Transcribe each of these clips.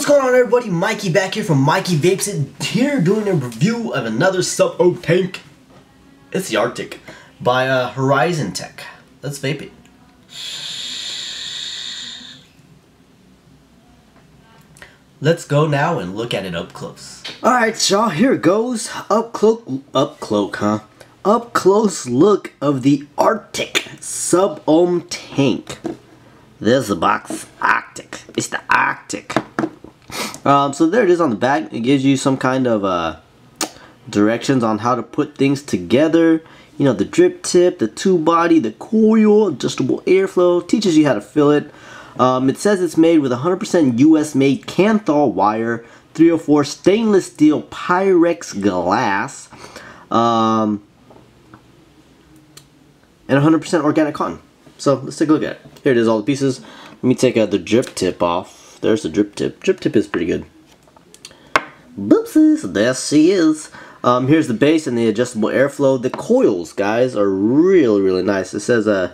What's going on, everybody? Mikey back here from Mikey Vapes It, here doing a review of another Sub-O tank. It's the Arctic by Horizon Tech. Let's vape it. Let's go now and look at it up close. Alright, y'all, here it goes. Up close look of the Arctic Sub-O tank. There's the box. Arctic. It's the Arctic. So there it is on the back. It gives you some kind of directions on how to put things together. You know, the drip tip, the tube body, the coil, adjustable airflow. Teaches you how to fill it. It says it's made with 100% US made Kanthal wire, 304 stainless steel Pyrex glass, and 100% organic cotton. So let's take a look at it. Here it is, all the pieces. Let me take the drip tip off. There's the drip tip. Drip tip is pretty good. Boopsies, there she is. Here's the base and the adjustable airflow. The coils, guys, are really, really nice. It says, does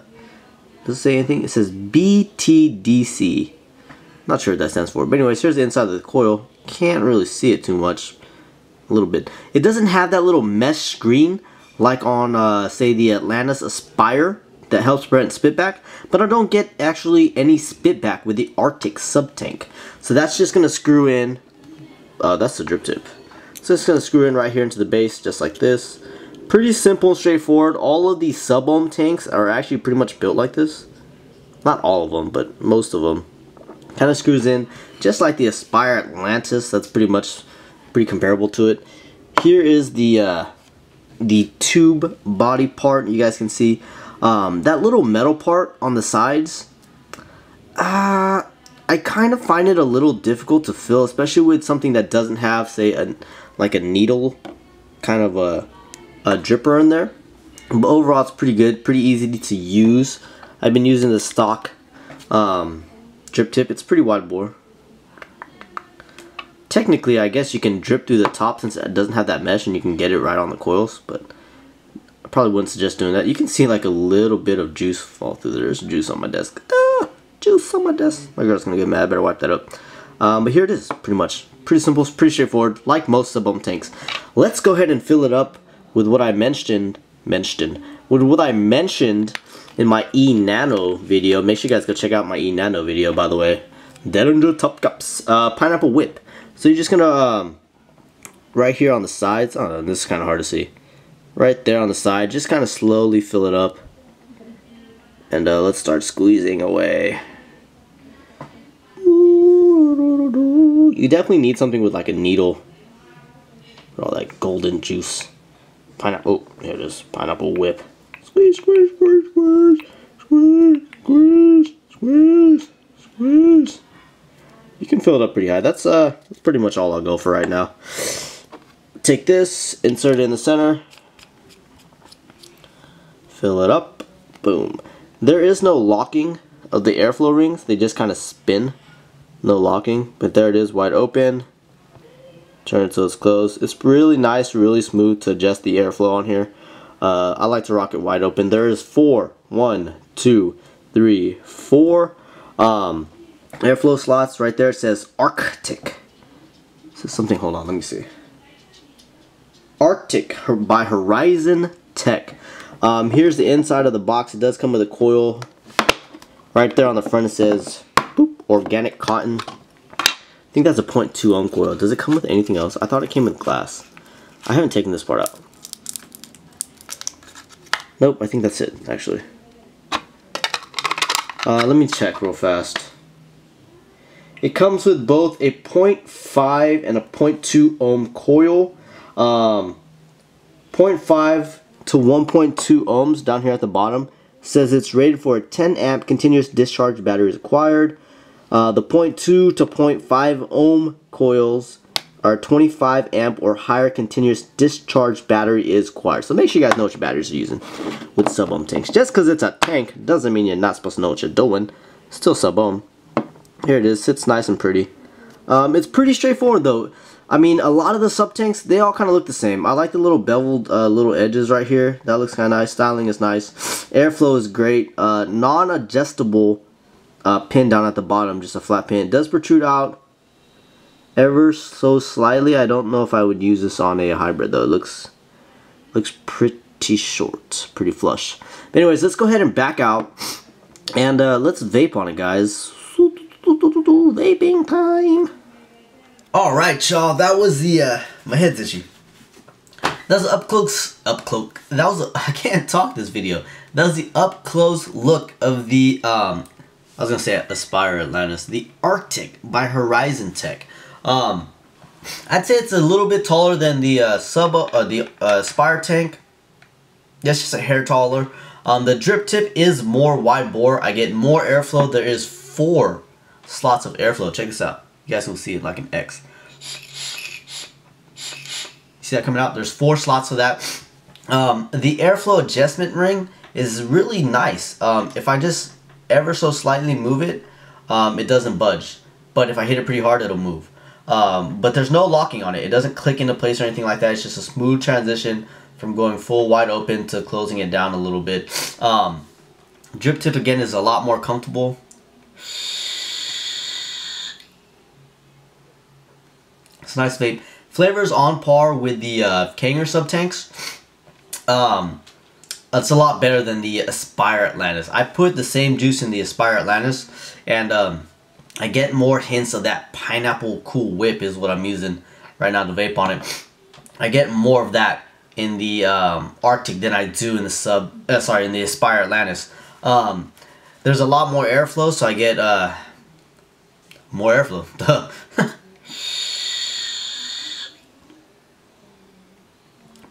it say anything? It says BTDC. Not sure what that stands for. But anyways, here's the inside of the coil. Can't really see it too much. A little bit. It doesn't have that little mesh screen like on, say, the Atlantis Aspire that helps prevent spitback, but I don't get actually any spitback with the Arctic sub-tank. So that's just going to screw in, that's the drip tip. So it's going to screw in right here into the base, just like this. Pretty simple and straightforward. All of these Sub-O tanks are actually pretty much built like this. Not all of them, but most of them. Kind of screws in, just like the Aspire Atlantis. That's pretty comparable to it. Here is the tube body part. You guys can see. That little metal part on the sides, I kind of find it a little difficult to fill, especially with something that doesn't have, say, like a needle kind of a dripper in there. But overall, it's pretty good, pretty easy to use. I've been using the stock drip tip. It's pretty wide bore. Technically, I guess you can drip through the top since it doesn't have that mesh, and you can get it right on the coils, but probably wouldn't suggest doing that. You can see like a little bit of juice fall through there. There's juice on my desk. Juice on my desk. My girl's gonna get mad. I better wipe that up. But here it is. Pretty much. Pretty simple. Pretty straightforward. Like most Sub-O tanks. Let's go ahead and fill it up with what I mentioned in my E-Nano video. Make sure you guys go check out my E-Nano video, by the way. Derringer Top Cups. Pineapple Whip. So you're just gonna right here on the sides. Oh, this is kind of hard to see. Right there on the side, just kind of slowly fill it up, and let's start squeezing away. You definitely need something with like a needle for all that golden juice. Pineapple, oh, here it is, Pineapple Whip. Squeeze, squeeze, squeeze, squeeze, squeeze, squeeze, squeeze, squeeze. You can fill it up pretty high. That's pretty much all I'll go for right now. Take this, insert it in the center. Fill it up. Boom. There is no locking of the airflow rings. They just kind of spin. No locking. But there it is, wide open. Turn it till it's closed. It's really nice, really smooth to adjust the airflow on here. I like to rock it wide open. There is 4 airflow slots right there. It says Arctic. It says something, hold on, let me see. Arctic by Horizon Tech. Here's the inside of the box. It does come with a coil. Right there on the front it says boop, organic cotton. I think that's a 0.2 ohm coil. Does it come with anything else? I thought it came with glass. I haven't taken this part out. Nope, I think that's it, actually. Let me check real fast. It comes with both a 0.5 and a 0.2 ohm coil. 0.5 to 1.2 ohms down here at the bottom. Says it's rated for a 10 amp continuous discharge battery is required. The 0.2 to 0.5 ohm coils are 25 amp or higher continuous discharge battery is required. So make sure you guys know what your batteries are using with Sub-O tanks. Just because it's a tank doesn't mean you're not supposed to know what you're doing. It's still Sub-O. Here it is. Sits nice and pretty. It's pretty straightforward though. I mean, a lot of the sub-tanks, they all kind of look the same. I like the little beveled little edges right here. That looks kind of nice. Styling is nice. Airflow is great. Non-adjustable pin down at the bottom, just a flat pin. It does protrude out. ever so slightly. I don't know if I would use this on a hybrid though. It looks pretty short, pretty flush. But anyways, let's go ahead and back out and let's vape on it, guys. Vaping time. All right, y'all. That was the my head's itchy. That was up close. That was I can't talk this video. That was the up close look of the I was gonna say Aspire Atlantis, the Arctic by Horizon Tech. I'd say it's a little bit taller than the Aspire tank. That's just a hair taller. The drip tip is more wide bore. I get more airflow. There is 4 slots of airflow. Check this out. You guys will see it like an X. See that coming out? There's 4 slots of that. The airflow adjustment ring is really nice. If I just ever so slightly move it, it doesn't budge. But if I hit it pretty hard, it'll move. But there's no locking on it. It doesn't click into place or anything like that. It's just a smooth transition from going full wide open to closing it down a little bit. Drip tip again is a lot more comfortable. It's a nice vape. Flavor's on par with the Kanger sub tanks. It's a lot better than the Aspire Atlantis. I put the same juice in the Aspire Atlantis, and I get more hints of that pineapple Cool Whip is what I'm using right now to vape on it. I get more of that in the Arctic than I do in the in the Aspire Atlantis. There's a lot more airflow, so I get more airflow. Duh.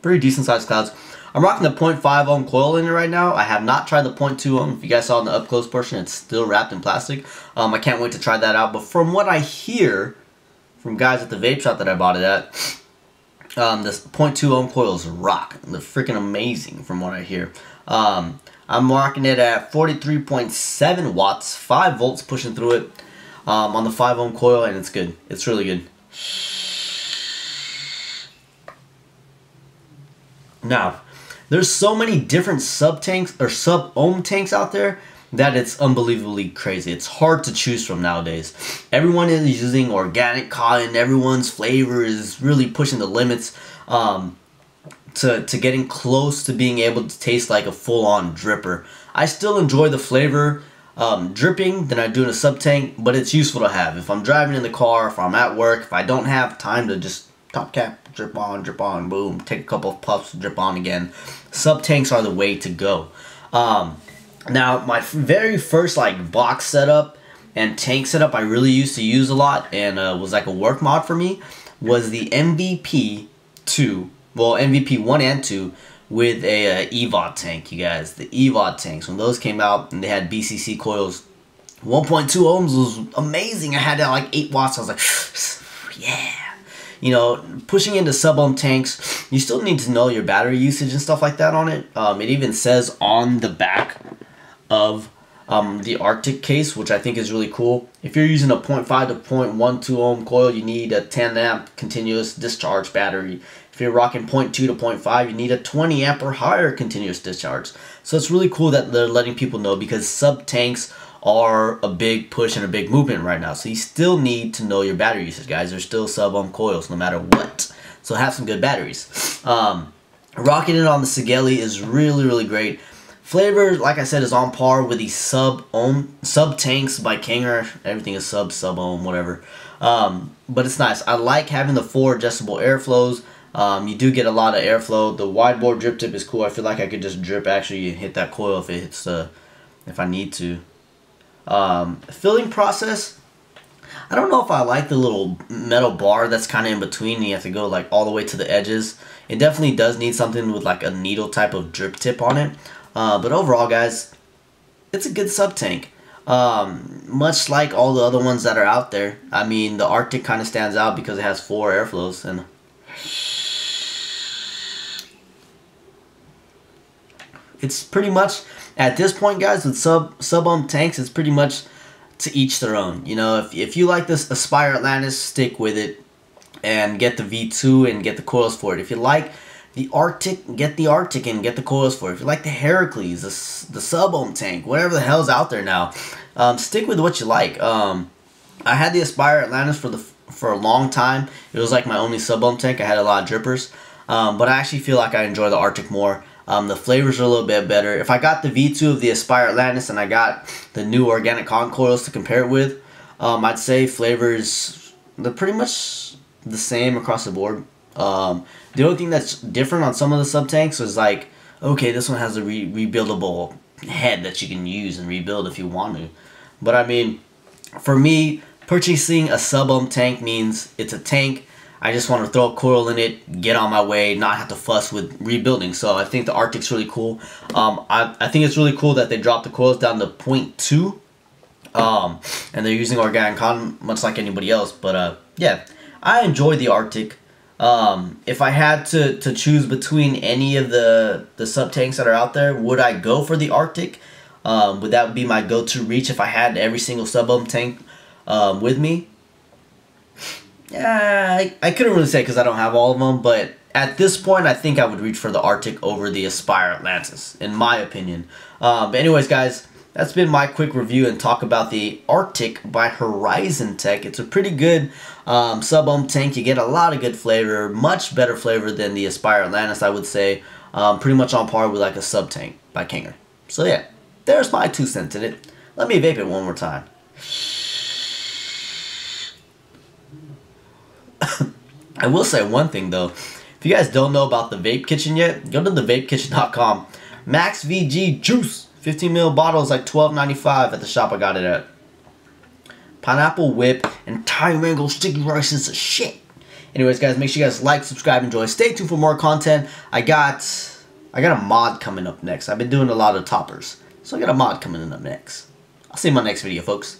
Pretty decent sized clouds. I'm rocking the 0.5 ohm coil in it right now. I have not tried the 0.2 ohm. If you guys saw in the up close portion, it's still wrapped in plastic. I can't wait to try that out. But from what I hear from guys at the vape shop that I bought it at, this 0.2 ohm coils rock. They're freaking amazing from what I hear. I'm rocking it at 43.7 watts, 5 volts pushing through it on the 5 ohm coil, and it's good. It's really good. Now, there's so many different sub-tanks or sub-ohm tanks out there that it's unbelievably crazy. It's hard to choose from nowadays. Everyone is using organic cotton. Everyone's flavor is really pushing the limits to getting close to being able to taste like a full-on dripper. I still enjoy the flavor dripping than I do in a sub-tank, but it's useful to have. If I'm driving in the car, if I'm at work, if I don't have time to just top cap, drip on, boom, take a couple of puffs, drip on again. Sub tanks are the way to go. Now, my very first like box setup and tank setup I really used to use a lot and was like a work mod for me was the MVP 2, well MVP 1 and 2 with a EVOD tank, you guys. The EVOD tanks, when those came out and they had BCC coils, 1.2 ohms was amazing. I had that like 8 watts. I was like, yeah. You know, pushing into sub-ohm tanks, you still need to know your battery usage and stuff like that on it. It even says on the back of the Arctic case, which I think is really cool. If you're using a 0.5 to 0.12 ohm coil, you need a 10 amp continuous discharge battery. If you're rocking 0.2 to 0.5, you need a 20 amp or higher continuous discharge. So it's really cool that they're letting people know, because sub-tanks are a big push and a big movement right now. So you still need to know your battery usage, guys. There's still sub-ohm coils no matter what. So have some good batteries. Rocking it on the Sigelei is really, really great. Flavor, like I said, is on par with the sub-tanks by Kanger. Everything is sub-ohm, whatever. But it's nice. I like having the 4 adjustable airflows. You do get a lot of airflow. The wide bore drip tip is cool. I feel like I could just drip actually hit that coil if it hits if I need to. Filling process, I don't know if I like the little metal bar that's kind of in between. You have to go like all the way to the edges. It definitely does need something with like a needle type of drip tip on it. But overall, guys, it's a good sub tank. Much like all the other ones that are out there. I mean, the Arctic kind of stands out because it has 4 airflows, and it's pretty much, at this point, guys, with sub-ohm tanks, it's pretty much to each their own. You know, if you like this Aspire Atlantis, stick with it and get the V2 and get the coils for it. If you like the Arctic, get the Arctic and get the coils for it. If you like the Heracles, the sub-ohm tank, whatever the hell's out there now, stick with what you like. I had the Aspire Atlantis for a long time, it was like my only sub-ohm tank. I had a lot of drippers. But I actually feel like I enjoy the Arctic more. The flavors are a little bit better. If I got the V2 of the Aspire Atlantis and I got the new organic cotton coils to compare it with, I'd say flavors, they're pretty much the same across the board. The only thing that's different on some of the sub-tanks is like, okay, this one has a rebuildable head that you can use and rebuild if you want to. But I mean, for me, purchasing a sub-ohm tank means it's a tank. I just want to throw a coil in it, get on my way, not have to fuss with rebuilding. So I think the Arctic's really cool. I think it's really cool that they dropped the coils down to 0.2. And they're using organic cotton much like anybody else. But yeah, I enjoy the Arctic. If I had to choose between any of the sub-tanks that are out there, would I go for the Arctic? Would that be my go-to reach if I had every single sub-ohm tank with me? Yeah, I couldn't really say because I don't have all of them, but at this point, I think I would reach for the Arctic over the Aspire Atlantis, in my opinion. But anyways, guys, that's been my quick review and talk about the Arctic by Horizon Tech. It's a pretty good sub-ohm tank. You get a lot of good flavor, much better flavor than the Aspire Atlantis, I would say. Pretty much on par with like a sub-tank by Kanger. So yeah, there's my 2 cents in it. Let me vape it one more time. I will say one thing though. If you guys don't know about the Vape Kitchen yet, go to thevapekitchen.com. Max VG Juice 15 ml bottle is like $12.95 at the shop I got it at. Pineapple Whip and Thai Mango Sticky Rice is a shit. Anyways, guys, make sure you guys like, subscribe, enjoy. Stay tuned for more content. I got a mod coming up next. I've been doing a lot of toppers, so I got a mod coming up next. I'll see you in my next video, folks.